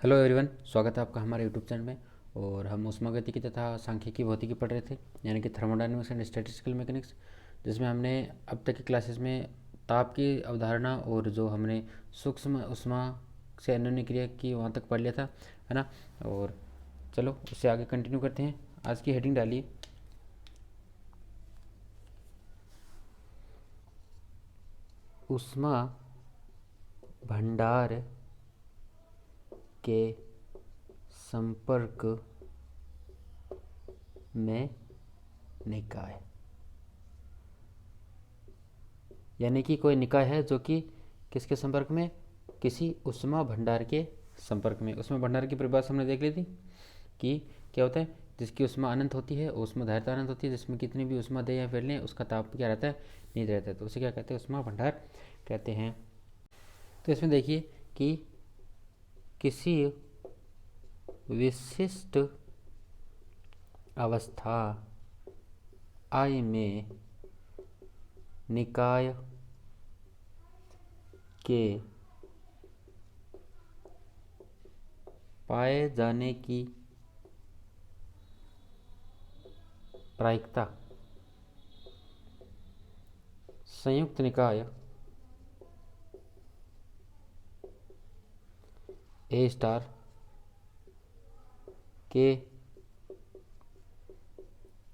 Hello everyone, स्वागत है आपका हमारे यूट्यूब चैनल में। और हम ऊष्मागतिकी तथा सांख्यिकी भौतिकी पढ़ रहे थे, यानी कि थर्मोडायनेमिक्स एंड स्टैटिस्टिकल मैकेनिक्स, जिसमें हमने अब तक की क्लासेस में ताप की अवधारणा और जो हमने सूक्ष्म ऊष्मा से अन्योन्य क्रिया की वहाँ तक पढ़ लिया था, है ना। और चलो उससे आगे कंटिन्यू करते हैं। आज की हेडिंग डालिए, ऊष्मा भंडार के संपर्क में निकाय। यानी कि कोई निकाय है जो कि किसके संपर्क में, किसी ऊष्मा भंडार के संपर्क में। ऊष्मा भंडार की परिभाषा हमने देख ली थी कि क्या होता है, जिसकी ऊष्मा अनंत होती है, ऊष्मा धारिता अनंत होती है, जिसमें कितनी भी ऊष्मा दे या फिर लें उसका ताप क्या रहता है, निहित रहता है। तो उसे क्या कहते हैं, ऊष्मा भंडार कहते हैं। तो इसमें देखिए कि किसी विशिष्ट अवस्था I में निकाय के पाए जाने की प्रायिकता संयुक्त निकाय ए स्टार के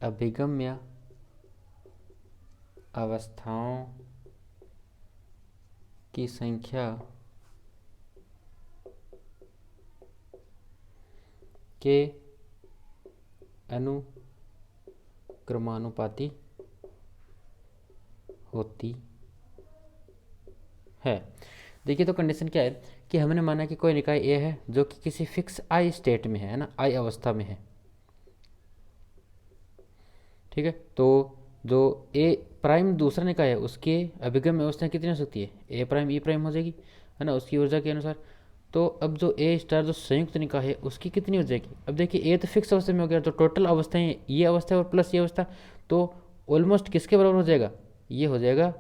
अभिगम्य अवस्थाओं की संख्या के अनुक्रमानुपाती होती है। देखिए, तो कंडीशन क्या है कि हमने माना कि कोई निकाय ए है जो कि किसी फिक्स आई स्टेट में है ना, आई अवस्था में है। ठीक है, तो जो ए प्राइम दूसरा निकाय है उसके अभिगम अवस्थाएं कितनी हो सकती है, ए प्राइम ई प्राइम हो जाएगी, है ना, उसकी ऊर्जा के अनुसार। तो अब जो ए स्टार जो संयुक्त निकाय है उसकी कितनी हो जाएगी। अब देखिए, ए तो फिक्स अवस्था में हो गया, तो टोटल अवस्थाएं ये अवस्था और प्लस ये अवस्था, तो ऑलमोस्ट किसके बराबर हो जाएगा, ये हो जाएगा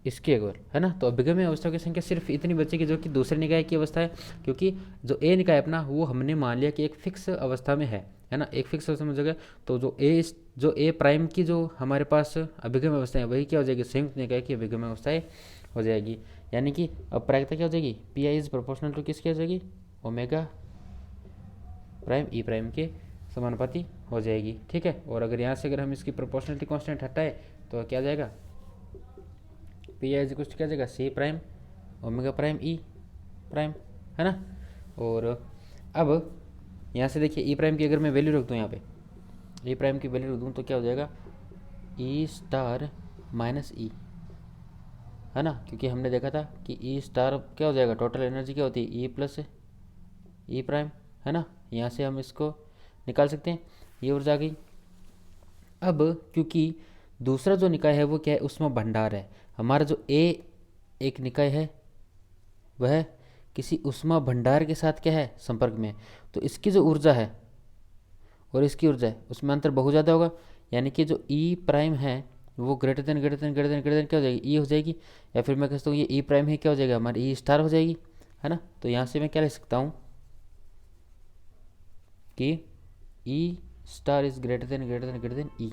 इसके अगर, है ना। तो अभिगम्य अवस्था की संख्या सिर्फ इतनी बचेगी जो कि दूसरे निकाय की अवस्था है, क्योंकि जो ए निकाय अपना वो हमने मान लिया कि एक फिक्स अवस्था में है ना, एक फिक्स अवस्था में जगह। तो जो ए प्राइम की जो हमारे पास अभिगम्य अवस्था है वही क्या हो जाएगी, संयुक्त निकाय की अभिगम्य अवस्थाएं हो जाएगी। यानी कि अब प्रायिकता क्या हो जाएगी, P I is proportional to किसकी हो जाएगी, ओमेगा प्राइम ई प्राइम के समानुपाती हो जाएगी। ठीक है, और अगर यहाँ से अगर हम इसकी प्रोपोर्शनलिटी कांस्टेंट हटाए तो क्या जाएगा, पी आई कुछ क्या जाएगा, सी प्राइम ओमेगा प्राइम ई प्राइम, है ना। और अब यहाँ से देखिए ई प्राइम की अगर मैं वैल्यू रख दूँ, यहाँ पे ई प्राइम की वैल्यू रख दूँ तो क्या हो जाएगा, ई स्टार माइनस ई, है ना, क्योंकि हमने देखा था कि ई स्टार क्या हो जाएगा, टोटल एनर्जी क्या होती है, ई प्लस ई प्राइम, है ना। यहाँ से हम इसको निकाल सकते हैं, ये ऊर्जा आ गई। अब क्योंकि दूसरा जो निकाय है वो क्या है, उसमें भंडार है। हमारा जो ए एक निकाय है वह किसी उष्मा भंडार के साथ क्या है, संपर्क में। तो इसकी जो ऊर्जा है और इसकी ऊर्जा है उसमें अंतर बहुत ज़्यादा होगा, यानी कि जो ई प्राइम है वो greater than greater than greater than greater then क्या हो जाएगी, ई हो जाएगी। या फिर मैं कहता हूँ ये ई प्राइम है, क्या हो जाएगा हमारी ई स्टार हो जाएगी, है ना। तो यहाँ से मैं क्या लिख सकता हूँ कि E star is greater than greater than greater than E.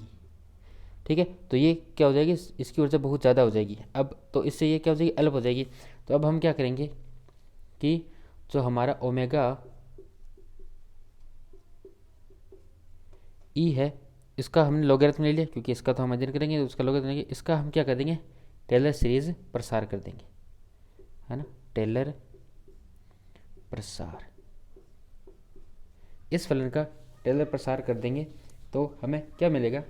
ठीक है, तो ये क्या हो जाएगी, इसकी ऊर्जा बहुत ज़्यादा हो जाएगी। अब तो इससे ये क्या हो जाएगी, अलग हो जाएगी। तो अब हम क्या करेंगे कि जो हमारा ओमेगा ई है इसका हमने लॉगरिथम ले लिया, क्योंकि इसका तो हम अध्ययन करेंगे, तो उसका लॉगरिथम लेंगे। इसका हम क्या कर देंगे, टेलर सीरीज प्रसार कर देंगे, है ना, टेलर प्रसार। इस फलन का टेलर प्रसार कर देंगे तो हमें क्या मिलेगा,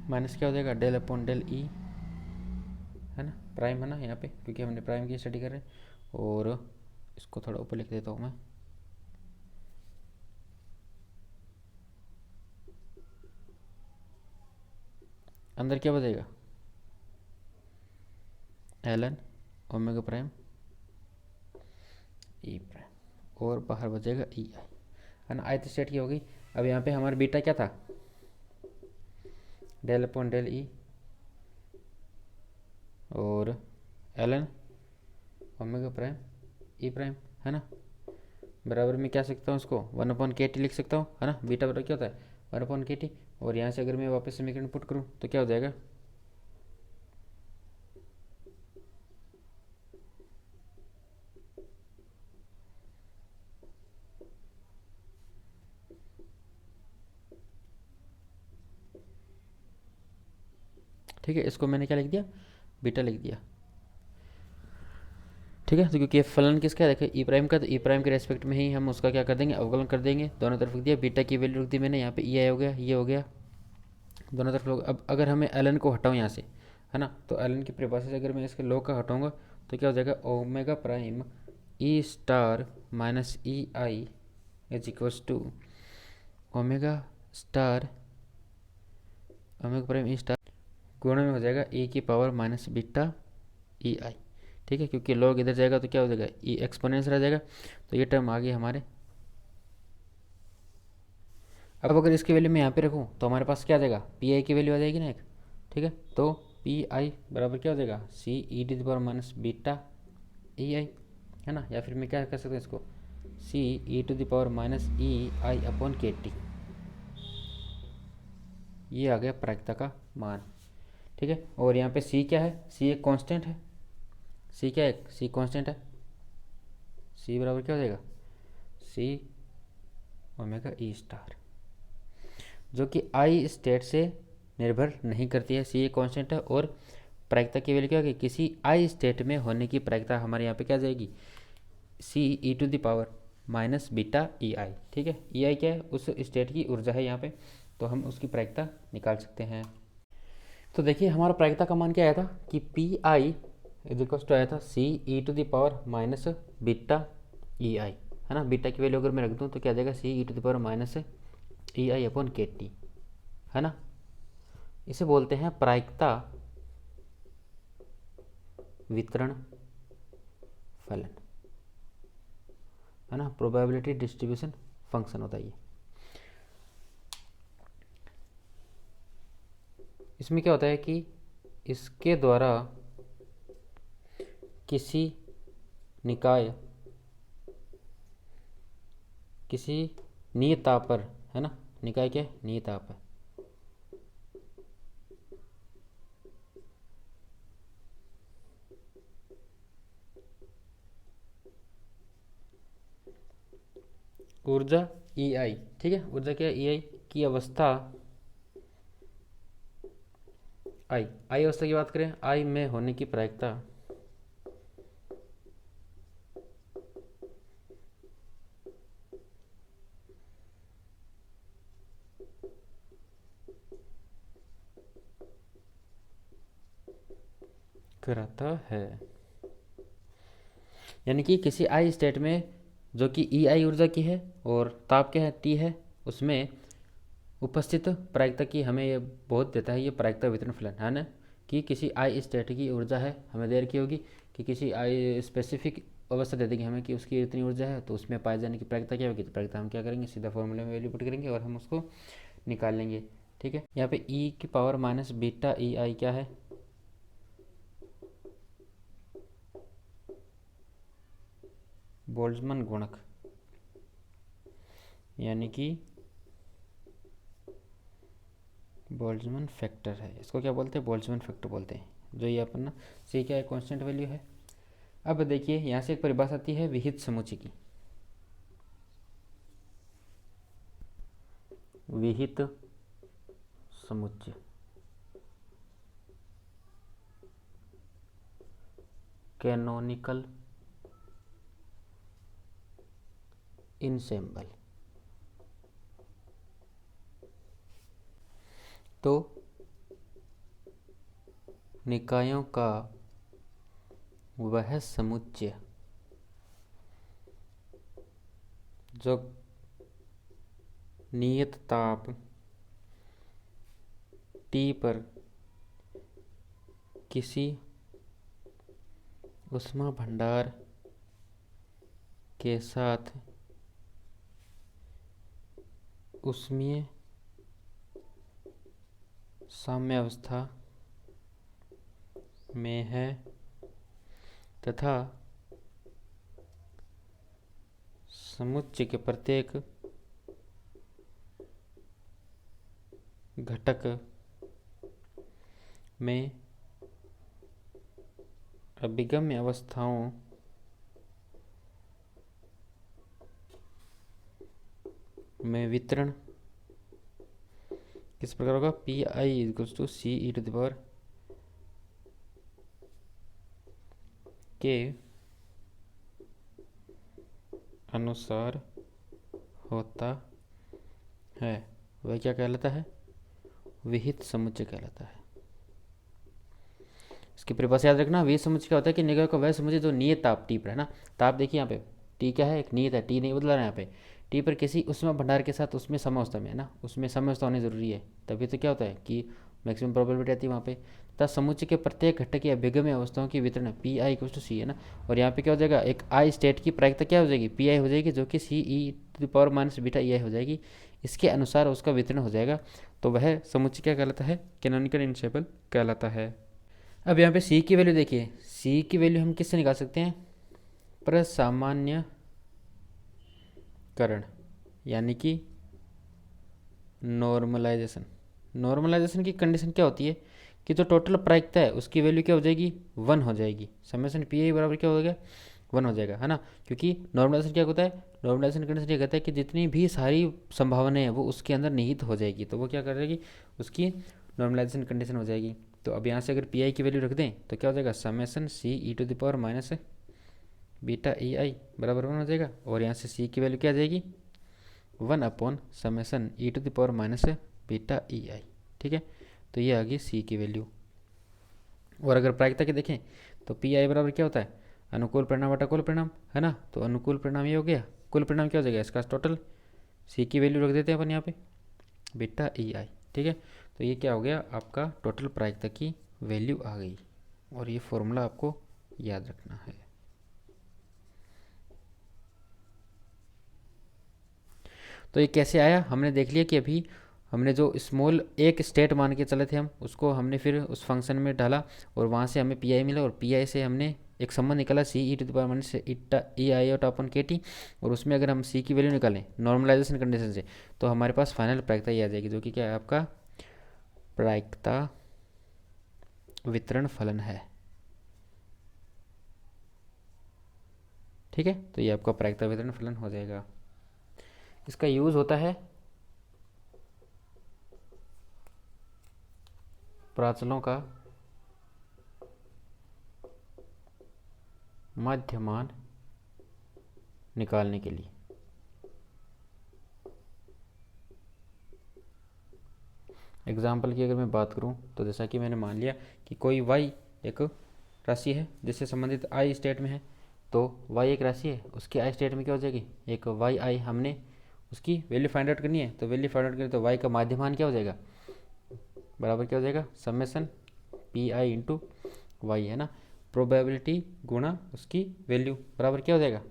माइनस क्या हो जाएगा, डेल अपॉन डेल ई, है ना, प्राइम है ना यहाँ पे, क्योंकि हमने प्राइम की स्टडी कर रहे हैं। और इसको थोड़ा ऊपर लिख देता हूँ मैं, अंदर क्या बचेगा, एल एन ओमेगा प्राइम ई प्राइम, और बाहर बचेगा ई आई, है ना। आयत स्टेट की होगी। अब यहाँ पे हमारा बीटा क्या था, डेल अपॉन डेल ई और ln ओमेगा प्राइम ई प्राइम, है ना, बराबर में क्या सकता हूँ उसको 1/kt लिख सकता हूँ, है ना। बीटा बराबर क्या होता है 1/kt। और यहाँ से अगर मैं वापस समीकरण पुट करूँ तो क्या हो जाएगा, ठीक है। इसको मैंने क्या लिख दिया, बीटा लिख दिया, ठीक है। तो क्योंकि ये फलन किसका है, देखिए ई प्राइम का, तो ई प्राइम के रेस्पेक्ट में ही हम उसका क्या कर देंगे, अवकलन कर देंगे। दोनों तरफ लिख दिया, बीटा की वैल्यू रख दी मैंने यहाँ पे, ई आई हो गया, ये हो गया, दोनों तरफ लोग। अब अगर हमें एल को हटाऊँ यहाँ से, है ना, तो एल की परिभाषा से अगर मैं इसके लॉग का हटाऊँगा तो क्या हो जाएगा, omega prime E star minus E I is equals to omega star omega prime E star गुणा में हो जाएगा e की पावर माइनस बीटा ई आई, ठीक है। क्योंकि लॉग इधर जाएगा तो क्या हो जाएगा, ई एक्सपोनेंस रह जाएगा, तो ये टर्म आ गई हमारे। अब अगर इसकी वैल्यू मैं यहाँ पे रखूँ तो हमारे पास क्या आ जाएगा, पी आई की वैल्यू आ जाएगी ना एक, ठीक है। तो पी आई बराबर क्या हो जाएगा, C E to the power minus beta ई आई, है ना। या फिर मैं क्या कर सकता हूँ इसको, C E to the power minus E I upon K T, ये आ गया प्रायिकता का मान, ठीक है। और यहाँ पे सी क्या है, सी एक कांस्टेंट है, सी क्या है, सी कांस्टेंट है, सी बराबर क्या हो जाएगा, सी ओमेगा ई स्टार, जो कि आई स्टेट से निर्भर नहीं करती है, सी एक कांस्टेंट है। और प्रायिकता की वैल्यू क्या होगी, किसी आई स्टेट में होने की प्रायिकता हमारे यहाँ पे क्या जाएगी, C E to the power minus beta ई आई, ठीक है। ई आई क्या है, उस स्टेट की ऊर्जा है यहाँ पे, तो हम उसकी प्रायिकता निकाल सकते हैं। तो देखिए हमारा प्रायिकता का मान क्या आया था कि P I is equal to आया था C E to the power minus beta ई आई, है ना। बीटा की वैल्यू अगर मैं रख दूँ तो क्या आ जाएगा, C E to the power minus E I upon K T, है ना। इसे बोलते हैं प्रायिकता वितरण फलन, है ना, प्रोबेबिलिटी डिस्ट्रीब्यूशन फंक्शन होता है ये। इसमें क्या होता है कि इसके द्वारा किसी निकाय किसी नियता पर, है ना, निकाय क्या है, नियता पर ऊर्जा ई आई, ठीक है, ऊर्जा क्या है, ई आई की अवस्था, आई अवस्था की बात करें, आई में होने की प्रायिकता कराता है। यानी कि किसी आई स्टेट में जो कि ई आई ऊर्जा की है और ताप क्या है, टी है, उसमें उपस्थित प्रायिकता की हमें ये बहुत देता है, ये प्रायिकता वितरण फलन, है ना। कि किसी आई स्टेट की ऊर्जा है, हमें देर की होगी कि किसी आई स्पेसिफिक अवस्था दे देगी हमें कि उसकी इतनी ऊर्जा है, तो उसमें पाए जाने की प्रायिकता क्या होगी, तो प्रायिकता हम क्या करेंगे, सीधा फॉर्मूले में वैल्यू पुट करेंगे और हम उसको निकाल लेंगे, ठीक है। यहाँ पे ई की पावर माइनस बीटा ई आई क्या है, बोल्ट्जमैन गुणक, यानी कि बोल्ट्जमैन फैक्टर है, इसको क्या बोलते हैं, बोल्ट्जमैन फैक्टर बोलते हैं। जो ये अपन ना, सी क्या है, कांस्टेंट वैल्यू है। अब देखिए यहाँ से एक परिभाषा आती है विहित समुच्चय की, विहित समुच्चय, कैनोनिकल इनसेम्बल। तो निकायों का वह समुच्चय जो नियत ताप टी पर किसी ऊष्मा भंडार के साथ ऊष्मीय साम्यावस्था में है तथा समुच्चय के प्रत्येक घटक में अभिगम्य अवस्थाओं में वितरण किस प्रकार होगा? P I equals to C E to the power के अनुसार होता है। वह क्या कहलाता है? विहित समुच्चय कहलाता है। इसकी परिभाषा याद रखना। विहित समुच्चय क्या होता है कि निकाय का वह समुच्चय जो नियत ताप टी पर है ना। ताप देखिए यहाँ पे टी क्या है? एक नियत है, टी नहीं बदला रहा है यहाँ पे। टी पर किसी उष्मा भंडार के साथ उसमें समावस्था में है ना, उसमें समावस्था होनी जरूरी है, तभी तो क्या होता है कि मैक्सिमम प्रोबेबिलिटी आती है वहाँ पे। तथा समुच्चय के प्रत्येक घटक की अभिगम्य अवस्थाओं की वितरण पी आई इक्वल्स टू सी है ना। और यहाँ पे क्या हो जाएगा? एक आई स्टेट की प्रायिकता क्या हो जाएगी? पी आई हो जाएगी, जो कि C E to the power minus beta E I हो जाएगी। इसके अनुसार उसका वितरण हो जाएगा, तो वह समुच्चय क्या कहलाता है? कैनोनिकल इनसेपल कहलाता है। अब यहाँ पे सी की वैल्यू देखिए। सी की वैल्यू हम किससे निकाल सकते हैं? प्रसामान्यकरण यानी कि नॉर्मलाइजेशन। नॉर्मलाइजेशन की कंडीशन क्या होती है कि जो टोटल प्रायिकता है उसकी वैल्यू क्या हो जाएगी? 1 हो जाएगी। समेशन पी आई बराबर क्या हो जाएगा? 1 हो जाएगा, है ना। क्योंकि नॉर्मलाइजेशन क्या होता है? नॉर्मलाइजेशन कंडीशन ये कहता है कि जितनी भी सारी संभावनाएं हैं वो उसके अंदर निहित हो जाएगी, तो वो क्या करेगी? उसकी नॉर्मलाइजेशन कंडीशन हो जाएगी। तो अब यहाँ से अगर पी आई की वैल्यू रख दें तो क्या हो जाएगा? Summation C E to the power minus beta E I बराबर 1 हो जाएगा। और यहाँ से सी की वैल्यू क्या आ जाएगी? 1 upon summation E to the power minus beta ई आई। ठीक है, तो ये आ गई सी की वैल्यू। और अगर प्रायिकता की देखें तो पी आई बराबर क्या होता है? अनुकूल परिणाम बटा कुल परिणाम, है ना। तो अनुकूल परिणाम ये हो गया, कुल परिणाम क्या हो जाएगा? इसका टोटल। सी की वैल्यू रख देते हैं अपन यहाँ पे बीटा ई आई। ठीक है, तो ये क्या हो गया? आपका टोटल प्रायिकता की वैल्यू आ गई। और ये फॉर्मूला आपको याद रखना है। तो ये कैसे आया? हमने देख लिया कि अभी हमने जो स्मॉल एक स्टेट मान के चले थे हम, उसको हमने फिर उस फंक्शन में डाला और वहाँ से हमें पी आई मिला, और पी आई से हमने एक संबंध निकाला सी E to the power minus इटा ई आई आउट अपन के टी। और उसमें अगर हम सी की वैल्यू निकालें नॉर्मलाइजेशन कंडीशन से, तो हमारे पास फाइनल प्रायिकता ये आ जाएगी, जो कि क्या है? आपका प्रायिकता वितरण फलन है। ठीक है, तो ये आपका प्रायिकता वितरण फलन हो जाएगा। इसका यूज़ होता है प्राचलों का माध्यमान निकालने के लिए। एग्जाम्पल की अगर मैं बात करूं तो जैसा कि मैंने मान लिया कि कोई y एक राशि है जिससे संबंधित i स्टेट में है, तो y एक राशि है, उसकी i स्टेट में क्या हो जाएगी? एक y i। हमने उसकी वैल्यू फाइंड आउट करनी है, तो वैल्यू फाइंड आउट करें तो y का माध्यमान क्या हो जाएगा? बराबर क्या हो जाएगा? Summation P I into Y, है ना। प्रोबेबिलिटी गुणा उसकी वैल्यू बराबर क्या हो जाएगा?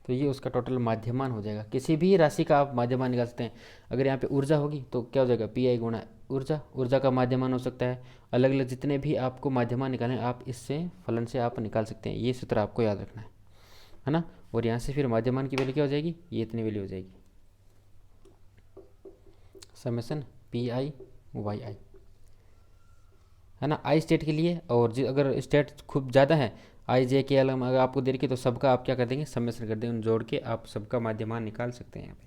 तो ये उसका टोटल माध्यमान हो जाएगा। किसी भी राशि का आप माध्यमान निकाल सकते हैं। अगर यहाँ पे ऊर्जा होगी तो क्या हो जाएगा? पी आई गुणा ऊर्जा। ऊर्जा का माध्यमान हो सकता है। अलग अलग जितने भी आपको माध्यमान निकालें आप इससे फलन से आप निकाल सकते हैं। ये सूत्र आपको याद रखना है ना। और यहाँ से फिर माध्यमान की वैल्यू क्या हो जाएगी? ये इतनी वैल्यू हो जाएगी, समेशन पी आई वाई आई, है ना, आई स्टेट के लिए। और अगर स्टेट खूब ज़्यादा है, आई जे के एल अगर आपको दे रखी, तो सबका आप क्या कर देंगे? समेशन कर देंगे, जोड़ के आप सबका माध्यमान निकाल सकते हैं यहाँ पे।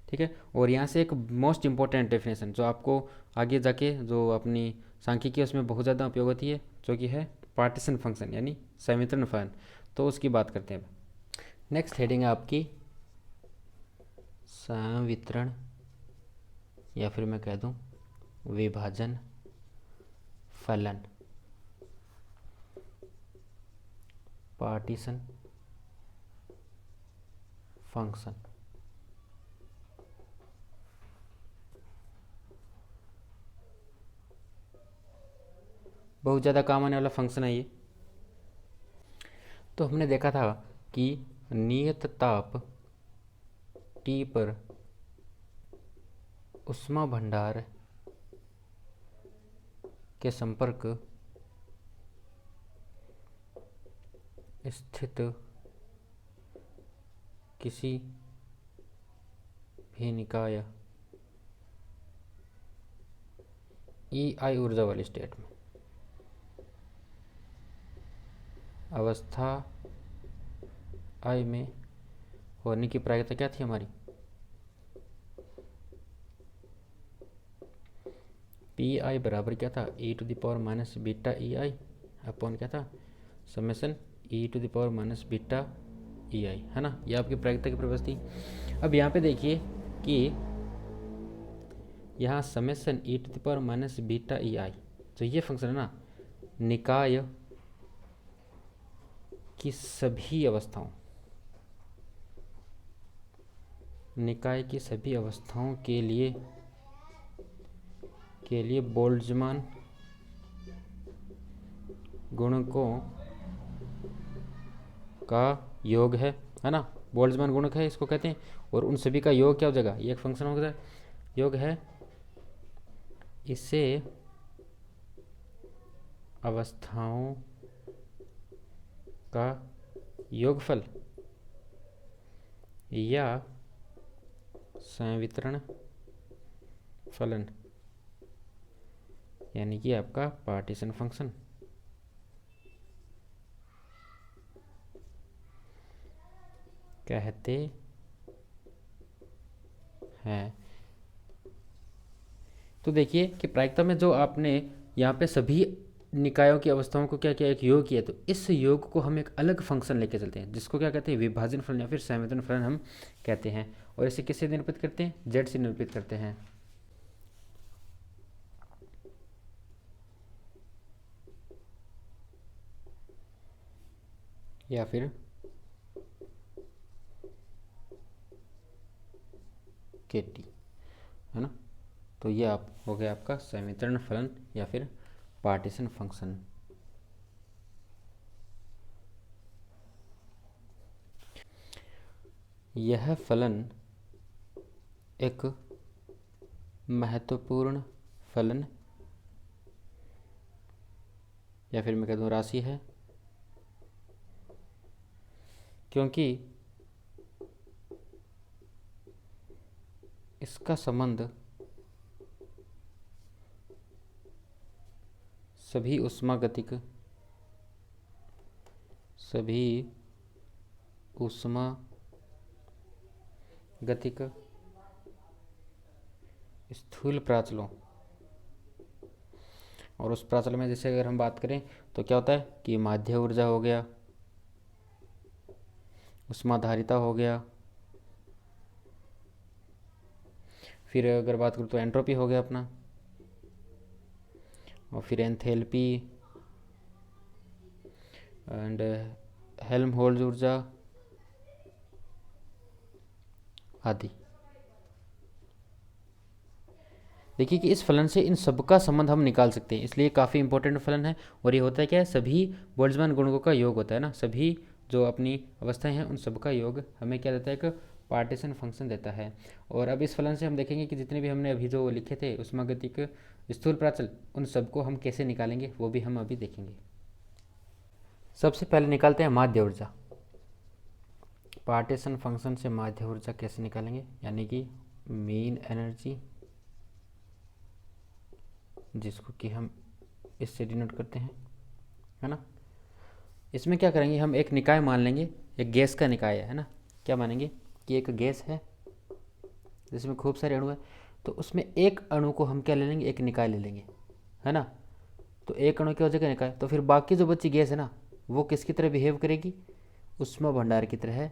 ठीक है, और यहाँ से एक मोस्ट इंपॉर्टेंट डेफिनेशन जो आपको आगे जाके जो अपनी सांख्यिकी उसमें बहुत ज़्यादा उपयोग होती है, जो कि है पार्टीशन फंक्शन यानी संवितरण फलन। तो उसकी बात करते हैं। नेक्स्ट हेडिंग है आपकी संवितरण, या फिर मैं कह दूं विभाजन फलन, पार्टीशन फंक्शन। बहुत ज़्यादा काम आने वाला फंक्शन है ये। तो हमने देखा था कि नियत ताप T पर ऊष्मा भंडार के संपर्क स्थित किसी भी निकाय EI ऊर्जा वाली स्टेट में अवस्था I में होने की प्रायिकता क्या थी हमारी? PI बराबर क्या था? e⁻ बीटा EI अपॉन क्या था? समेशन e⁻ बीटा EI, है ना। ये आपकी प्रायिकता की प्रवृत्ति थी। अब यहाँ पे देखिए कि यहाँ समेशन e⁻ बीटा EI, तो ये फंक्शन है ना, निकाय की सभी अवस्थाओं के लिए बोल्ट्जमान गुणकों का योग है ना। बोल्ट्जमान गुणक है इसको कहते हैं, और उन सभी का योग क्या हो जाएगा? ये एक फंक्शन हो गया, योग है। इसे अवस्थाओं का योगफल या संवितरण फलन, यानी कि आपका पार्टीशन फंक्शन कहते हैं। तो देखिए कि प्रायिकता में जो आपने यहाँ पे सभी निकायों की अवस्थाओं को क्या किया, एक योग किया, तो इस योग को हम एक अलग फंक्शन लेके चलते हैं जिसको क्या कहते हैं? विभाजन फलन या फिर संवितरण फलन हम कहते हैं। और इसे किससे निरूपित करते हैं? Z से निरूपित करते हैं। या फिर KT, है ना। तो ये आप हो गया आपका संवितरण फलन या फिर पार्टीशन फंक्शन। यह फलन एक महत्वपूर्ण फलन या फिर मैं कह दूं राशि है, क्योंकि इसका संबंध सभी ऊष्मागतिक स्थूल प्राचलों, और उस प्राचल में जैसे अगर हम बात करें तो क्या होता है कि माध्य ऊर्जा हो गया, ऊष्माधारिता हो गया, फिर अगर बात करूँ तो एंट्रोपी हो गया अपना, और फिर एंथैल्पी एंड हेल्महोल्ट्ज़ ऊर्जा आदि। देखिए कि इस फलन से इन सब का संबंध हम निकाल सकते हैं, इसलिए काफ़ी इंपॉर्टेंट फलन है। और ये होता है क्या है? सभी बोल्ट्जमान गुणकों का योग होता है ना, सभी जो अपनी अवस्थाएं हैं उन सब का योग हमें क्या देता है? एक पार्टीशन फंक्शन देता है। और अब इस फलन से हम देखेंगे कि जितने भी हमने अभी जो लिखे थे ऊष्मागतिक स्थूल प्राचल, उन सबको हम कैसे निकालेंगे वो भी हम अभी देखेंगे। सबसे पहले निकालते हैं माध्य ऊर्जा। पार्टीशन फंक्शन से माध्य ऊर्जा कैसे निकालेंगे? यानी कि मीन एनर्जी, जिसको कि हम इससे डिनोट करते हैं, है ना। इसमें क्या करेंगे? हम एक निकाय मान लेंगे, एक गैस का निकाय है ना। क्या मानेंगे कि एक गैस है जिसमें खूब सारे अणु है, तो उसमें एक अणु को हम क्या ले लेंगे? एक निकाय ले लेंगे, है ना। तो एक अणु क्या हो जाएगा? निकाय। तो फिर बाकी जो बची गैस है ना, वो किसकी तरह बिहेव करेगी? ऊष्मा भंडार की तरह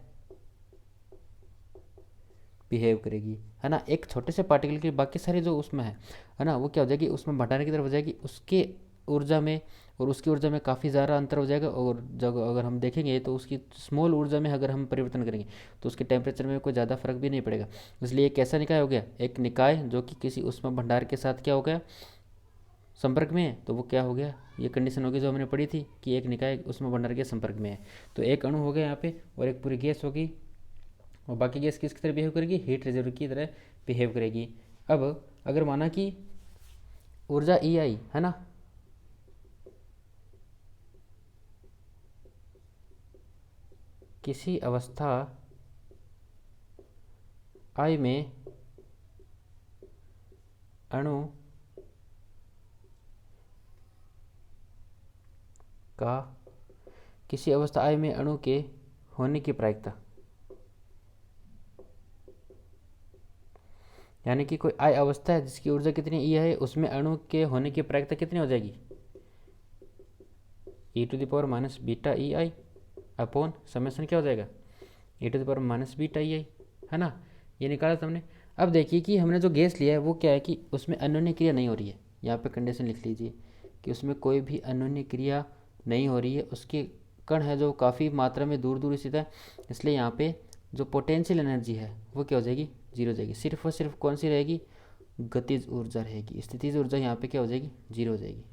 बिहेव करेगी, है ना। एक छोटे से पार्टिकल की बाकी सारी जो ऊष्मा है ना, वो क्या हो जाएगी? ऊष्मा भंडार की तरफ हो जाएगी, उसके ऊर्जा में और उसकी ऊर्जा में काफ़ी ज़्यादा अंतर हो जाएगा। और जब अगर हम देखेंगे तो उसकी स्मॉल ऊर्जा में अगर हम परिवर्तन करेंगे तो उसके टेम्परेचर में कोई ज़्यादा फर्क भी नहीं पड़ेगा। इसलिए एक ऐसा निकाय हो गया, एक निकाय जो कि किसी ऊष्मा भंडार के साथ क्या हो गया? संपर्क में है। तो वो क्या हो गया? ये कंडीशन होगी जो हमने पढ़ी थी कि एक निकाय ऊष्मा भंडार के संपर्क में है। तो एक अणु हो गया यहाँ पे और एक पूरी गैस होगी, और बाकी गैस किसकी तरह बिहेव करेगी, हीट रिजर्व की तरह बिहेव करेगी। अब अगर माना कि ऊर्जा ई आई है ना, किसी अवस्था आई में अणु का, किसी अवस्था आई में अणु के होने की प्रायिकता, यानी कि कोई आई अवस्था है जिसकी ऊर्जा कितनी ई है, उसमें अणु के होने की प्रायिकता कितनी हो जाएगी, e to the power minus beta E I upon summation क्या हो जाएगा, e to the power minus beta ई आई, है ना, ये निकाला तुमने। अब देखिए कि हमने जो गैस लिया है वो क्या है कि उसमें अन्योन्य क्रिया नहीं हो रही है, यहाँ पे कंडीशन लिख लीजिए कि उसमें कोई भी अन्योन्य क्रिया नहीं हो रही है, उसके कण है जो काफ़ी मात्रा में दूर दूर स्थित है, इसलिए यहाँ पे जो पोटेंशियल एनर्जी है वो क्या हो जाएगी, जीरो हो जाएगी। सिर्फ और सिर्फ कौन सी रहेगी, गतिज ऊर्जा रहेगी, स्थितिज ऊर्जा यहाँ पे क्या हो जाएगी, जीरो हो जाएगी।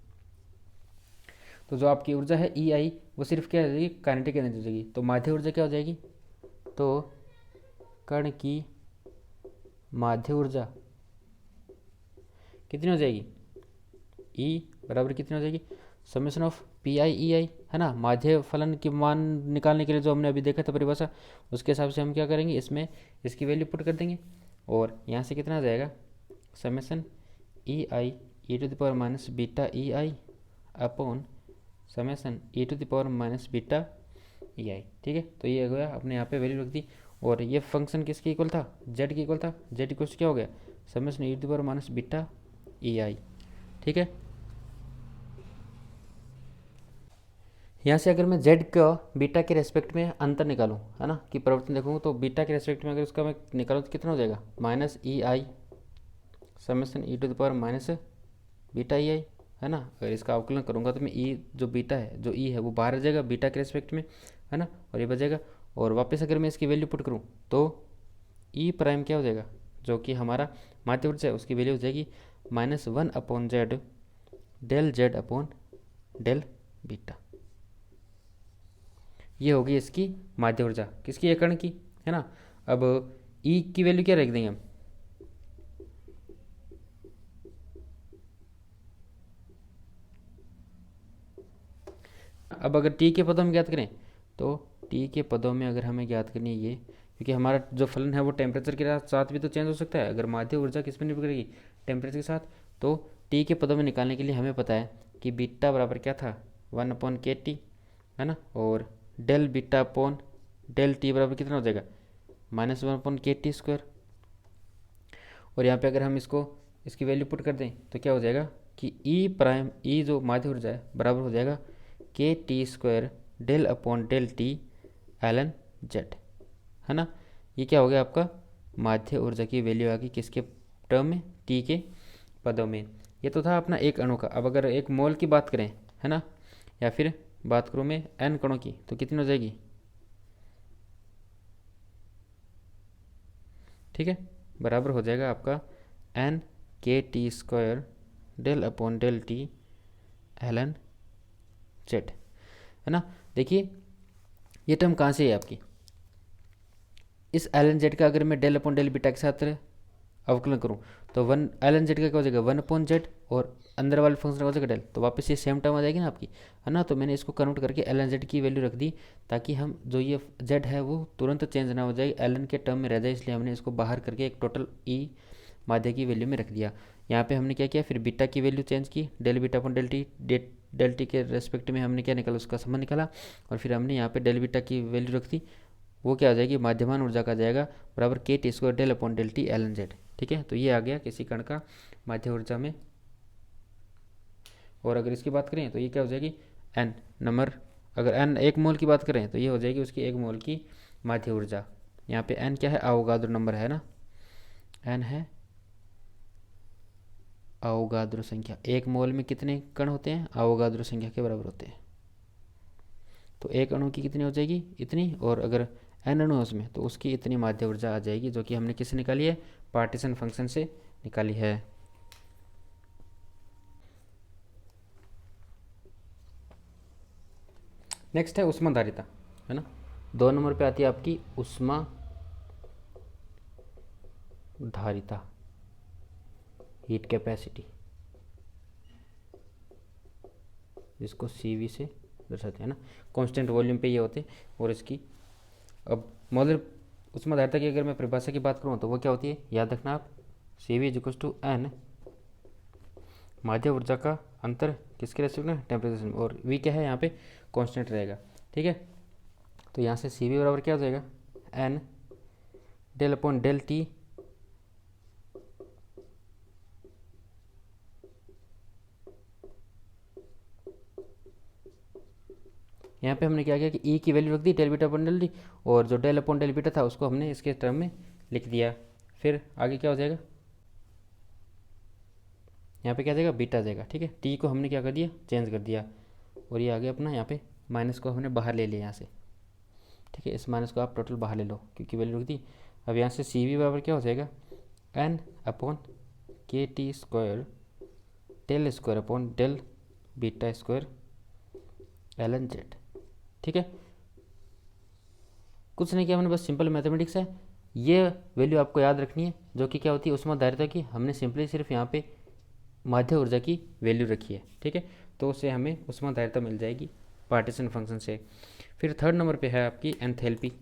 तो जो आपकी ऊर्जा है ई आई वो सिर्फ क्या हो जाएगी, काइनेटिक एनर्जी हो जाएगी। तो माध्य ऊर्जा क्या हो जाएगी, तो कण की माध्य ऊर्जा कितनी हो जाएगी, ई बराबर कितनी हो जाएगी, समेशन ऑफ पी आई ई आई, है ना। माध्य फलन की मान निकालने के लिए जो हमने अभी देखा था परिभाषा, उसके हिसाब से हम क्या करेंगे, इसमें इसकी वैल्यू पुट कर देंगे और यहाँ से कितना आ जाएगा, summation e i e to the power minus beta E I upon summation E to the power minus beta ई आई। ठीक है, तो ये हो गया, अपने यहाँ पे वैल्यू रख दी। और ये फंक्शन किसके इक्वल था, जेड के इक्वल था, जेड इक्वल क्या हो गया, summation E to the power minus beta ई आई। ठीक है, यहाँ से अगर मैं जेड का बीटा के रेस्पेक्ट में अंतर निकालूँ, है ना, कि परिवर्तन देखूँ, तो बीटा के रेस्पेक्ट में अगर उसका मैं निकालूँ तो कितना हो जाएगा, minus E i summation E to the power minus beta ई आई, है ना। अगर इसका अवकलन करूँगा तो मैं ई जो बीटा है, जो ई है वो बाहर आ जाएगा बीटा के रेस्पेक्ट में, है ना, और ये बचेगा। और वापस अगर मैं इसकी वैल्यू पुट करूँ तो ई प्राइम क्या हो जाएगा, जो कि हमारा माध्य ऊर्जा है उसकी वैल्यू हो जाएगी minus one upon Z del Z upon del beta. ये होगी इसकी माध्य ऊर्जा, किसकी, एक कण की, है ना। अब ई की वैल्यू क्या रख देंगे हम, अब अगर टी के पदों में ज्ञात करें तो टी के पदों में अगर हमें ज्ञात करनी है ये, क्योंकि हमारा जो फलन है वो टेम्परेचर के साथ भी तो चेंज हो सकता है, अगर माध्य ऊर्जा किस पर निर्भर करेगी, टेम्परेचर के साथ। तो टी के पदों में निकालने के लिए हमें पता है कि बीटा बराबर क्या था, वन अपॉन के टी, है ना, और del beta upon del T बराबर कितना हो जाएगा, minus one upon K T square. और यहाँ पे अगर हम इसको इसकी वैल्यू पुट कर दें तो क्या हो जाएगा कि ई प्राइम, ई जो माध्य ऊर्जा है बराबर हो जाएगा K T square del upon del T L N Z, है ना। ये क्या हो गया आपका माध्य ऊर्जा की वैल्यू आ गई किसके टर्म में, टी के पदों में। ये तो था अपना एक अणु का। अब अगर एक मोल की बात करें, है ना, या फिर बात करूँ मैं एन कणों की, तो कितनी हो जाएगी, ठीक है, बराबर हो जाएगा आपका N K T square del upon del T L N Z, है ना। देखिए ये टर्म कहाँ से है आपकी, इस एल एन जेड का अगर मैं डेल अपॉन डेल बीटा के साथ अवकलन करूँ तो वन एल एन जेड का क्या हो जाएगा, वन अपॉन जेड, और अंदर वाले फंक्शन का हो जाएगा डेल, तो वापस ये सेम टर्म आ जाएगी ना आपकी, है ना। तो मैंने इसको कन्वर्ट करके एल एन जेड की वैल्यू रख दी ताकि हम जो ये जेड है वो तुरंत चेंज ना हो जाए, एल एन के टर्म में रह जाए, इसलिए हमने इसको बाहर करके एक टोटल ई माध्य की वैल्यू में रख दिया। यहाँ पे हमने क्या किया, फिर बीटा की वैल्यू चेंज की, del beta upon del T, del T के रेस्पेक्ट में हमने क्या निकाला, उसका संबंध निकाला, और फिर हमने यहाँ पे डेल बीटा की वैल्यू रख दी, वो क्या आ जाएगी, माध्यमान ऊर्जा का जाएगा बराबर K T square del upon del T L N Z. ठीक है, तो ये आ गया किसी कण का माध्य ऊर्जा में। और अगर इसकी बात करें तो ये क्या हो जाएगी, एन नंबर, अगर एन एक मोल की बात करें तो ये हो जाएगी उसकी एक मोल की माध्य ऊर्जा। यहाँ पे एन क्या है, अवोगाद्रो नंबर है ना, एन है अवोगाद्रो संख्या। एक मोल में कितने कण होते हैं, अवोगाद्रो संख्या के बराबर होते हैं। तो एक अणु की कितनी हो जाएगी, इतनी, और अगर एन अणु है उसमें तो उसकी इतनी माध्य ऊर्जा आ जाएगी, जो कि हमने किससे निकाली है, पार्टीशन फंक्शन से निकाली है। नेक्स्ट है ऊष्माधारिता, है ना। 2 नंबर पे आती है आपकी ऊष्मा धारिता, हीट कैपेसिटी, जिसको CV से दर्शाते हैं ना, कांस्टेंट वॉल्यूम पे ये होते हैं। और इसकी अब मॉडल उष्मा धारिता की अगर मैं परिभाषा की बात करूँ तो वो क्या होती है, याद रखना आप, CV इक्वल्स टू N, माध्य ऊर्जा का अंतर किसके रेस्पेक्ट में, टेम्परेचर में, और V क्या है यहाँ पे, कांस्टेंट रहेगा। ठीक है, तो यहाँ से CV बराबर क्या हो जाएगा, N del upon del T यहाँ पे हमने क्या किया कि E की वैल्यू रख दी del beta upon del t, और जो डेल अपॉन डेल बीटा था उसको हमने इसके टर्म में लिख दिया। फिर आगे क्या हो जाएगा, यहाँ पे क्या आ जाएगा, बीटा आ जाएगा। ठीक है, T को हमने क्या कर दिया, चेंज कर दिया, और ये आगे अपना यहाँ पे माइनस को हमने बाहर ले लिया यहाँ से। ठीक है, इस माइनस को आप टोटल बाहर ले लो क्योंकि वैल्यू रख दी। अब यहाँ से CV बराबर क्या हो जाएगा, N अपॉन KT square del square upon del beta square ln z। ठीक है, कुछ नहीं किया हमने, बस सिंपल मैथमेटिक्स है। ये वैल्यू आपको याद रखनी है जो कि क्या होती है, उष्मा धारिता की। हमने सिंपली सिर्फ यहाँ पे माध्य ऊर्जा की वैल्यू रखी है। ठीक है, तो उससे हमें उष्मा धारिता मिल जाएगी पार्टीशन फंक्शन से। फिर थर्ड नंबर पे है आपकी एंथैल्पी।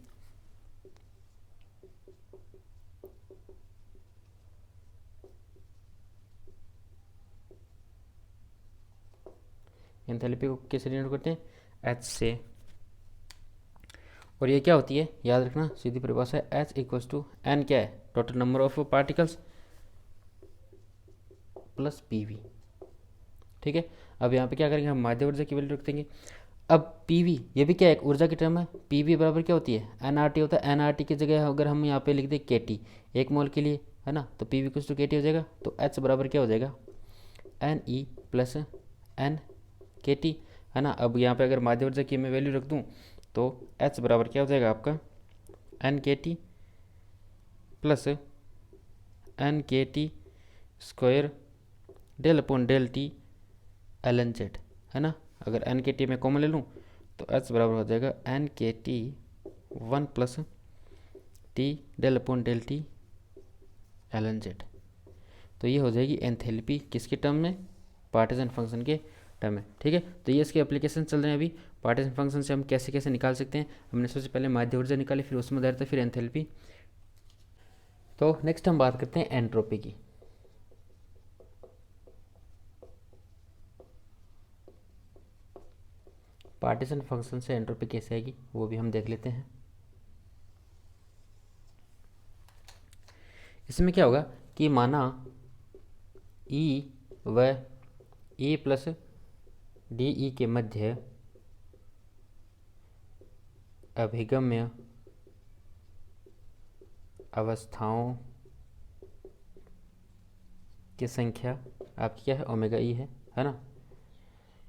एंथैल्पी को कैसे डिनोट करते हैं, H से, और ये क्या होती है, याद रखना, सीधी परिभाषा है, H इक्वल्स टू N क्या है, total number of particles plus PV। ठीक है, अब यहाँ पे क्या करेंगे, हम माध्य ऊर्जा की वैल्यू रख देंगे। अब PV ये भी क्या है, एक ऊर्जा की टर्म है। PV बराबर क्या होती है, NRT होता है। NRT की जगह अगर हम यहाँ पे लिख दें KT, एक मोल के लिए, है ना, तो PV इक्वल्स टू KT हो जाएगा। तो H बराबर क्या हो जाएगा, NE प्लस N KT, है ना। अब यहाँ पे अगर माध्य ऊर्जा की मैं वैल्यू रख दूँ तो H बराबर क्या हो जाएगा आपका, NKT plus NKT square del upon del T ln z, है ना। अगर NKT में कॉमन ले लूँ तो H बराबर हो जाएगा NKT 1 plus T del upon del T ln z। तो ये हो जाएगी एंथैल्पी किसके टर्म में, पार्टीशन फंक्शन के टर्म में। ठीक है, तो ये इसके एप्लीकेशन चल रहे हैं अभी। पार्टीशन फंक्शन से हम कैसे कैसे निकाल सकते हैं, हमने सबसे पहले माध्य ऊर्जा निकाली, फिर उष्मा धारिता, फिर एंथैल्पी। तो नेक्स्ट हम बात करते हैं एंट्रोपी की। पार्टीशन फंक्शन से एंट्रोपी कैसे आएगी वो भी हम देख लेते हैं। इसमें क्या होगा कि माना E व E प्लस DE के मध्य अभिगम्य अवस्थाओं की संख्या आपकी क्या है, ओमेगा E है ना।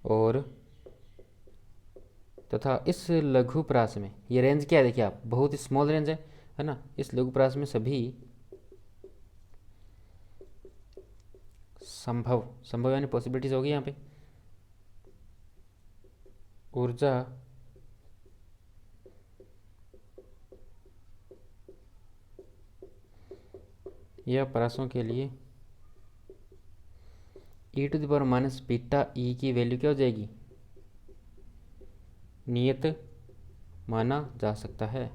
और तथा इस लघुप्रास में, ये रेंज क्या है देखिए आप, बहुत ही स्मॉल रेंज है ना। इस लघुप्रास में सभी संभव यानी पॉसिबिलिटीज होगी यहाँ पे, ऊर्जा या प्रासों के लिए e⁻β E की वैल्यू क्या हो जाएगी, नियत माना जा सकता है।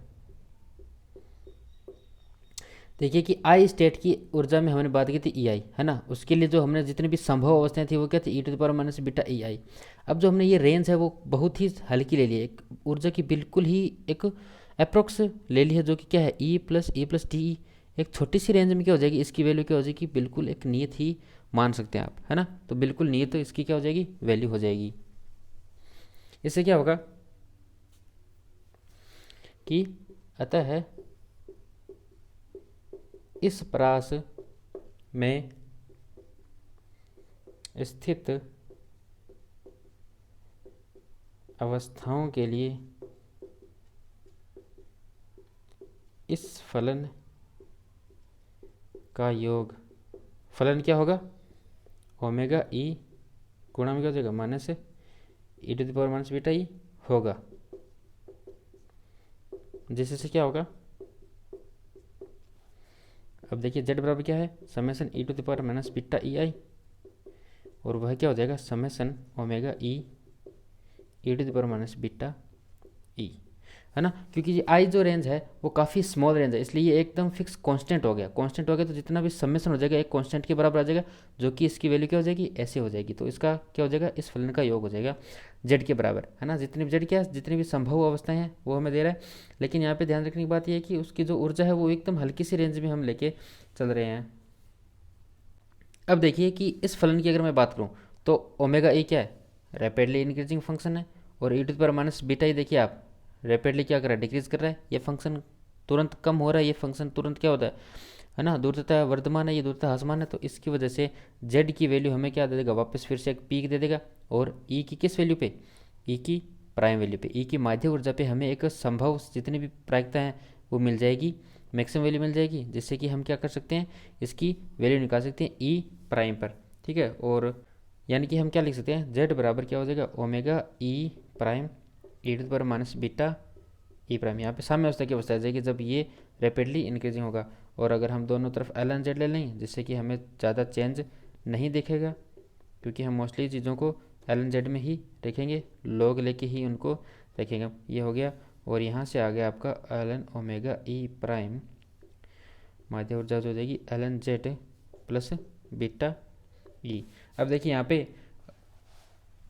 देखिए कि आई स्टेट की ऊर्जा में हमने बात की थी EI, है ना। उसके लिए जो हमने जितनी भी संभव अवस्थाएं थी वो क्या थी, e⁻β EI। अब जो हमने ये रेंज है वो बहुत ही हल्की ले ली है, एक ऊर्जा की बिल्कुल ही एक अप्रोक्स ले ली है, जो कि क्या है E+E+TE, एक छोटी सी रेंज में क्या हो जाएगी, इसकी वैल्यू क्या हो जाएगी, बिल्कुल एक नियत ही मान सकते हैं आप, है ना। तो बिल्कुल नियत तो इसकी क्या हो जाएगी, वैल्यू हो जाएगी। इससे क्या होगा कि अतः इस प्रास में स्थित अवस्थाओं के लिए इस फलन का योग, फलन क्या होगा, ओमेगा E गुणा में क्या हो जाएगा, माइनस e⁻⁻βE होगा, जिससे क्या होगा, अब देखिए जेड बराबर क्या है, summation e to the power minus beta E i, और वह क्या हो जाएगा summation omega e to the power minus beta e, है ना। क्योंकि ये आई जो रेंज है वो काफ़ी स्मॉल रेंज है, इसलिए ये एकदम फिक्स कांस्टेंट हो गया। कांस्टेंट हो गया तो जितना भी समेसन हो जाएगा एक कांस्टेंट के बराबर आ जाएगा, जो कि इसकी वैल्यू क्या हो जाएगी, ऐसे हो जाएगी। तो इसका क्या हो जाएगा, इस फलन का योग हो जाएगा जेड के बराबर, है ना। जितनी भी जेड क्या है, जितनी भी संभव अवस्थाएं हैं वो हमें दे रहा है, लेकिन यहाँ पे ध्यान रखने की बात यह है कि उसकी जो ऊर्जा है वो एकदम हल्की सी रेंज में हम लेके चल रहे हैं। अब देखिए कि इस फलन की अगर मैं बात करूँ तो ओमेगा ए क्या है, रैपिडली इंक्रीजिंग फंक्शन है, और e to the power minus beta ही देखिए आप रैपिडली क्या कर रहा है, डिक्रीज कर रहा है। ये फंक्शन तुरंत कम हो रहा है, ये फंक्शन तुरंत क्या होता है ना, दूरता वर्धमान है, ये दूरता ह्रासमान है। तो इसकी वजह से जेड की वैल्यू हमें क्या दे देगा, वापस फिर से एक पीक दे देगा, और ई की किस वैल्यू पे, ई की प्राइम वैल्यू पे, ई की माध्य ऊर्जा पे हमें एक संभव जितनी भी प्रायिकता है वो मिल जाएगी, मैक्सिमम वैल्यू मिल जाएगी, जिससे कि हम क्या कर सकते हैं, इसकी वैल्यू निकाल सकते हैं ई प्राइम पर, ठीक है। और यानी कि हम क्या लिख सकते हैं, जेड बराबर क्या हो जाएगा omega E prime E to the power minus beta E prime. यहाँ पे साम्य अवस्था की अवस्था आ जाएगी जब ये रैपिडली इंक्रीजिंग होगा। और अगर हम दोनों तरफ एल एन जेड ले लें, जिससे कि हमें ज़्यादा चेंज नहीं दिखेगा, क्योंकि हम मोस्टली चीज़ों को एल एन जेड में ही रखेंगे, लॉग लेके ही उनको रखेंगे। ये हो गया, और यहाँ से आ गया आपका L N omega E prime, माध्य ऊर्जा जो हो जाएगी L N Z plus beta E. अब देखिए यहाँ पे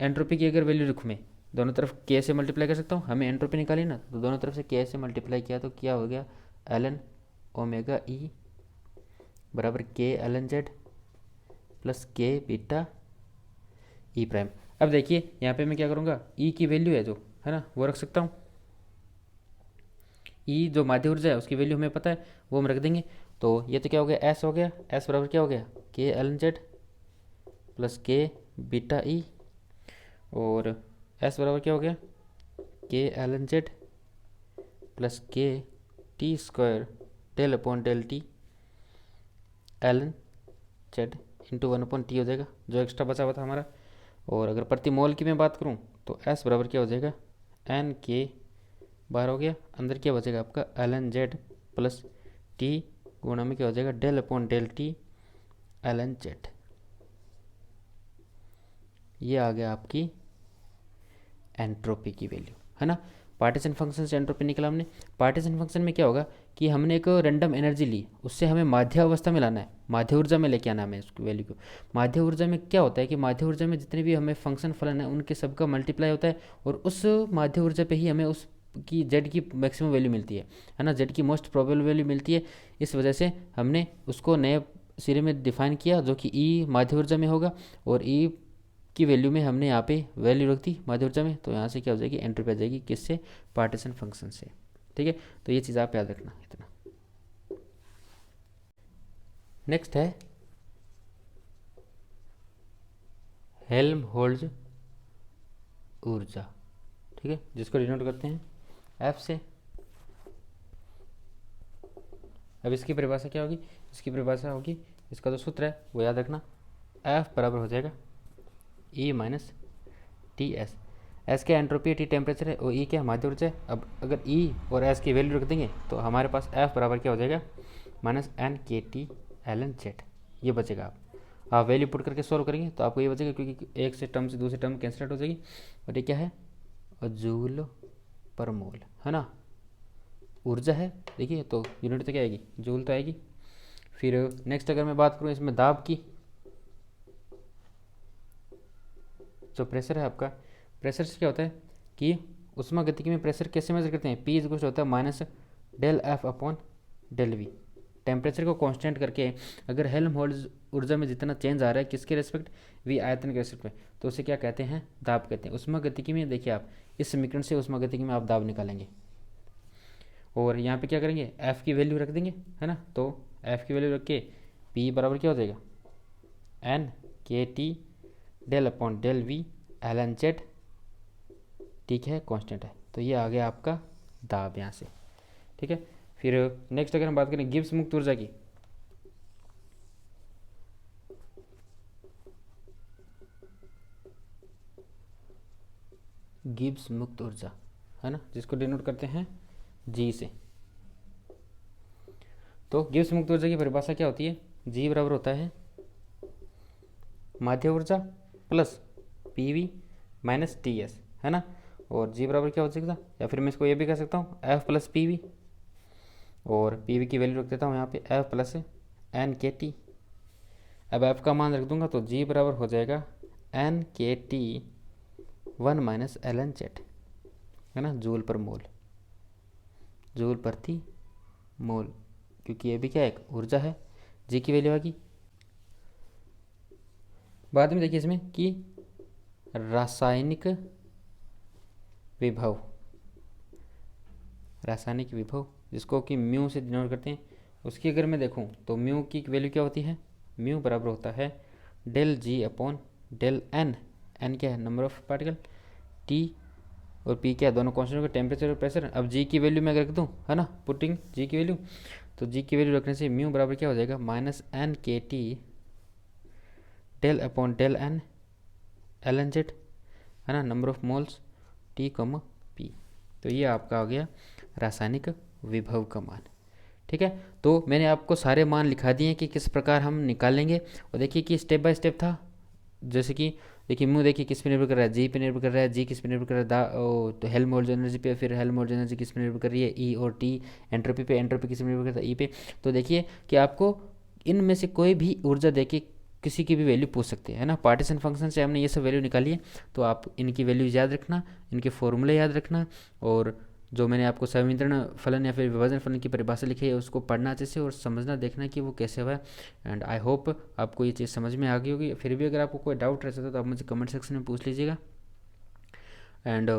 एंट्रोपी की अगर वैल्यू लिखूँ मैं, दोनों तरफ के से मल्टीप्लाई कर सकता हूँ, हमें एंट्रोपी निकाली ना, तो दोनों तरफ से के से मल्टीप्लाई किया तो क्या हो गया, एल एन ओमेगा ई बराबर के L N Z plus K beta E prime. अब देखिए यहाँ पे मैं क्या करूँगा, ई की वैल्यू है जो, है ना, वो रख सकता हूँ। ई जो माध्य ऊर्जा है उसकी वैल्यू हमें पता है, वो हम रख देंगे। तो ये तो क्या हो गया, एस हो गया, एस बराबर क्या हो गया, K L N Z plus K beta E, और एस बराबर क्या हो गया, K L N Z plus K T square del upon del T L N Z into 1/t हो जाएगा, जो एक्स्ट्रा बचा हुआ था हमारा। और अगर प्रति मोल की मैं बात करूँ तो एस बराबर क्या हो जाएगा, एन के बाहर हो गया, अंदर क्या बचेगा आपका L N Z plus T गुणा में क्या हो जाएगा del upon del T L N Z. ये आ गया आपकी एंट्रोपी की वैल्यू, है ना। पार्टीशन फंक्शन से एंट्रोपी निकला हमने। पार्टीशन फंक्शन में क्या होगा कि हमने एक रैंडम एनर्जी ली, उससे हमें माध्य अवस्था में लाना है, माध्य ऊर्जा में लेके आना है हमें उसकी वैल्यू को। माध्य ऊर्जा में क्या होता है कि माध्य ऊर्जा में जितने भी हमें फंक्शन फलन है उनके सबका मल्टीप्लाई होता है, और उस माध्य ऊर्जा पे ही हमें उस की जेड की मैक्सिमम वैल्यू मिलती है ना, जेड की मोस्ट प्रोबेबल वैल्यू मिलती है। इस वजह से हमने उसको नए सिरे में डिफाइन किया, जो कि ई माध्य ऊर्जा में होगा, और ई की वैल्यू में हमने यहाँ पे वैल्यू रख दी माध्य ऊर्जा में, तो यहाँ से क्या हो जाएगी, एंट्रोपी आ जाएगी, किससे, पार्टीशन फंक्शन से, ठीक है। तो ये चीज़ आप याद रखना इतना। नेक्स्ट है हेल्महोल्ट्ज ऊर्जा, ठीक है, जिसको डिनोट करते हैं एफ से। अब इसकी परिभाषा क्या होगी, इसकी परिभाषा होगी, इसका जो सूत्र है वो याद रखना, एफ बराबर हो जाएगा E minus T S. S क्या एंट्रोपी है, टी टेम्परेचर है, और ई क्या माध्य ऊर्जा है। अब अगर ई और एस की वैल्यू रख देंगे तो हमारे पास एफ बराबर क्या हो जाएगा, minus N K T L N Z, ये बचेगा। आप वैल्यू पुट करके सॉल्व करेंगे तो आपको ये बचेगा, क्योंकि एक से टर्म से दूसरे टर्म कैंसिल आउट हो जाएगी, और ये क्या है, जूल पर मोल, है ना, ऊर्जा है। देखिए तो यूनिट तो क्या आएगी, जूल तो आएगी। फिर नेक्स्ट अगर मैं बात करूँ इसमें दाब की, जो प्रेशर है आपका, प्रेशर से क्या होता है कि उष्मागतिकी में प्रेशर कैसे मेजर करते हैं, पी इक्वल होता है minus del F upon del V. Temperature को कांस्टेंट करके अगर हेल्महोल्ट्ज ऊर्जा में जितना चेंज आ रहा है किसके रेस्पेक्ट, वी आयतन के रेस्पेक्ट में, तो उसे क्या कहते हैं, दाब कहते हैं। उष्मागतिकी में देखिए आप इस समीकरण से उष्मागतिकी में आप दाब निकालेंगे, और यहाँ पे क्या करेंगे, एफ की वैल्यू रख देंगे, है ना। तो एफ की वैल्यू रख के पी बराबर क्या हो जाएगा, N K T del upon del V L N Z, ठीक है, कांस्टेंट है। तो ये आ गया आपका दाब यहाँ से, ठीक है। फिर नेक्स्ट अगर हम बात करें गिब्स मुक्त ऊर्जा की, गिब्स मुक्त ऊर्जा, है ना, जिसको डिनोट करते हैं जी से। तो गिब्स मुक्त ऊर्जा की परिभाषा क्या होती है, जी बराबर होता है माध्य ऊर्जा plus P V minus T S, है ना। और जी बराबर क्या हो सकता है, या फिर मैं इसको ये भी कह सकता हूँ एफ प्लस पी वी, और पी वी की वैल्यू रख देता हूँ यहाँ पे F plus N K T. अब एफ का मान रख दूंगा तो जी बराबर हो जाएगा N K T 1 minus L N Z, है ना, जूल पर मोल, जूल प्रति मोल, क्योंकि ये भी क्या एक ऊर्जा है। जी की वैल्यू आ गई। बाद में देखिए इसमें कि रासायनिक विभव, रासायनिक विभव जिसको कि म्यू से डिनोट करते हैं, उसकी अगर मैं देखूं तो म्यू की वैल्यू क्या होती है, म्यू बराबर होता है डेल जी अपॉन डेल एन, एन क्या है नंबर ऑफ पार्टिकल, टी और पी क्या है दोनों कॉन्स्टेंट का टेम्परेचर और प्रेशर। अब जी की वैल्यू मैं अगर रख दूँ, है ना, पुटिंग जी की वैल्यू, तो जी की वैल्यू रखने से म्यू बराबर क्या हो जाएगा minus N K T del upon del N L N Z, है ना, number of moles T comma P. तो ये आपका हो गया रासायनिक विभव का मान। ठीक है, तो मैंने आपको सारे मान लिखा दिए कि किस प्रकार हम निकालेंगे, और देखिए कि स्टेप बाय स्टेप था। जैसे कि देखिए म्यू देखिए किस पे निर्भर कर रहा है, जी पे निर्भर कर रहा है, जी किस पे निर्भर कर रहा है तो हेल्महोल्ट्ज एनर्जी पे, फिर हेल्महोल्ट्ज एनर्जी किस पे निर्भर कर रही है, ई और टी, एंट्रोपी पे, एंट्रोपी किस पे निर्भर करता है, ई पे। तो देखिए कि आपको इनमें से कोई भी ऊर्जा देके किसी की भी वैल्यू पूछ सकते हैं, है ना। पार्टीशन फंक्शन से हमने ये सब वैल्यू निकाली है, तो आप इनकी वैल्यू याद रखना, इनके फॉर्मूले याद रखना, और जो मैंने आपको समीकरण फलन या फिर विभाजन फलन की परिभाषा लिखी है उसको पढ़ना अच्छे से और समझना, देखना कि वो कैसे हुआ है। एंड आई होप आपको ये चीज़ समझ में आ गई होगी। फिर भी अगर आपको कोई डाउट रह सकता है तो आप मुझे कमेंट सेक्शन में पूछ लीजिएगा। एंड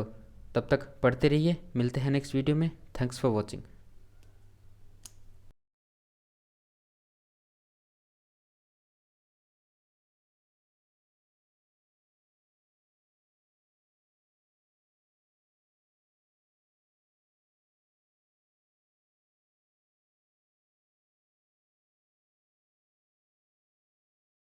तब तक पढ़ते रहिए, मिलते हैं नेक्स्ट वीडियो में। Thanks for watching.